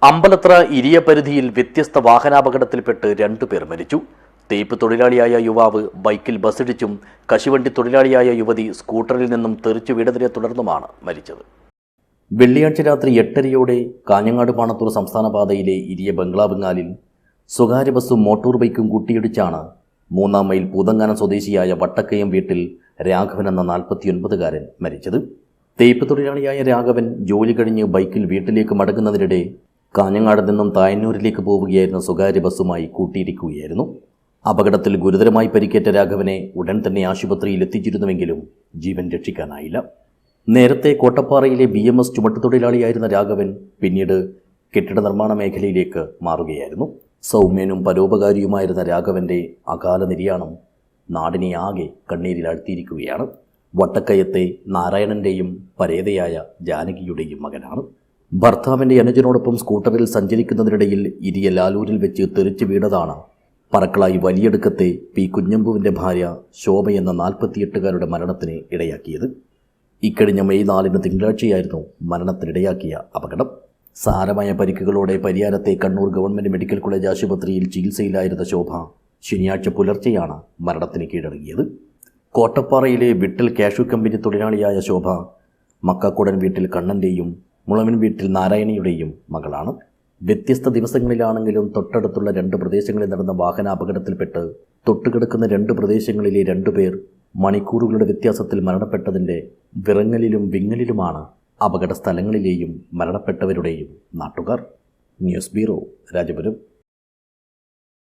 അമ്പലത്ര ഇരിയപരിധിയിൽ വ്യത്യസ്ത വാഹനാപകടത്തിൽപ്പെട്ട് 2 പേർ മരിച്ചു. തേപ്പ് തൊഴിലാളിയായ യുവാവ് ബൈക്കിൽ ബസ്സിടിച്ചും കശുവണ്ടി തൊഴിലാളിയായ യുവതി സ്കൂട്ടറിൽ നിന്നും തെറിച്ചു വീണതിനെ തുടർന്നുമാണ് മരിച്ചത്. വെള്ളിയാഴ്ച രാത്രി 8:30 കാഞ്ഞങ്ങാട് പാണത്തൂർ സംസ്ഥാന പാതയിലെ ഇരിയ ബംഗ്ലാവിങ്ങാലിൽ സ്വകാര്യ ബസ്സും മോട്ടോർ ബൈക്കും കൂട്ടിയിടിച്ചാണ് 3-ാം മൈൽ പൂതങ്ങാനം സ്വദേശിയായ വട്ടക്കയം വീട്ടിൽ രാഘവൻ എന്ന 49-കാരൻ മരിച്ചത്. തേപ്പ് തൊഴിലാളിയായ രാഘവൻ ജോലി കഴിഞ്ഞ് ബൈക്കിൽ വീട്ടിലേക്ക് മടങ്ങുന്നതിനിടെ കാഞ്ഞങ്ങാട് നിന്നും തായന്നൂരിലേക്ക് പോവുകയായിരുന്ന സ്വകാര്യ ബസ്സുമായി കൂട്ടിയിടിക്കുകയായിരുന്നു. അപകടത്തിൽ ഗുരുതരമായി പരിക്കേറ്റ രാഘവനെ ഉടൻ തന്നെ ആശുപത്രിയിൽ എത്തിച്ചിരുന്നുവെങ്കിലും ജീവൻ രക്ഷിക്കാനായില്ല. നേരത്തെ കോട്ടപ്പാറയിലെ BMS ചുമട്ടുതൊഴിലാളിയായിരുന്ന രാഘവൻ പിന്നീട് കെട്ടിട നിർമ്മാണ മേഖലയിലേക്ക് മാറുകയായിരുന്നു. സൗമ്യനും പരോപകാരിയുമായിരുന്ന രാഘവന്റെ അകാല നിര്യാണം നാടിനെ ആകെ കണ്ണീരിലാഴ്ത്തിയിരിക്കുകയാണ്. വട്ടക്കയത്തെ നാരായണന്റെയും പരേതയായ ജാനകിയുടെയും മകനാണ്. ഭർത്താവിൻ്റെ അനുജനോടൊപ്പം സ്കൂട്ടറിൽ സഞ്ചരിക്കുന്നതിനിടയിൽ ഇരിയ ലാലൂരിൽ വെച്ച് തെറിച്ചു വീണതാണ് പറക്കളായി വലിയടുക്കത്തെ പി കുഞ്ഞമ്പുവിൻ്റെ ഭാര്യ ശോഭ എന്ന 48-കാരുടെ മരണത്തിന് ഇടയാക്കിയത്. ഇക്കഴിഞ്ഞ മെയ് 4 തിങ്കളാഴ്ചയായിരുന്നു മരണത്തിനിടയാക്കിയ അപകടം. സാരമായ പരിക്കുകളോടെ പരിയാരത്തെ കണ്ണൂർ ഗവൺമെൻറ് മെഡിക്കൽ കോളേജ് ആശുപത്രിയിൽ ചികിത്സയിലായിരുന്ന ശോഭ ശനിയാഴ്ച പുലർച്ചെയാണ് മരണത്തിന് കീഴടങ്ങിയത്. കോട്ടപ്പാറയിലെ വിട്ടൽ കാഷ്യൂ കമ്പനി തൊഴിലാളിയായ ശോഭ മക്കാക്കോടൻ വീട്ടിൽ കണ്ണൻ്റെയും മുളവിൻ വീട്ടിൽ നാരായണിയുടെയും മകളാണ്. വ്യത്യസ്ത ദിവസങ്ങളിലാണെങ്കിലും തൊട്ടടുത്തുള്ള 2 പ്രദേശങ്ങളിൽ നടന്ന വാഹനാപകടത്തിൽപ്പെട്ട് തൊട്ടുകിടക്കുന്ന 2 പ്രദേശങ്ങളിലെ 2 പേർ മണിക്കൂറുകളുടെ വ്യത്യാസത്തിൽ മരണപ്പെട്ടതിൻ്റെ വിറങ്ങലിലും വിങ്ങലിലുമാണ് അപകട സ്ഥലങ്ങളിലെയും മരണപ്പെട്ടവരുടെയും നാട്ടുകാർ. News bureau, Rajapuram.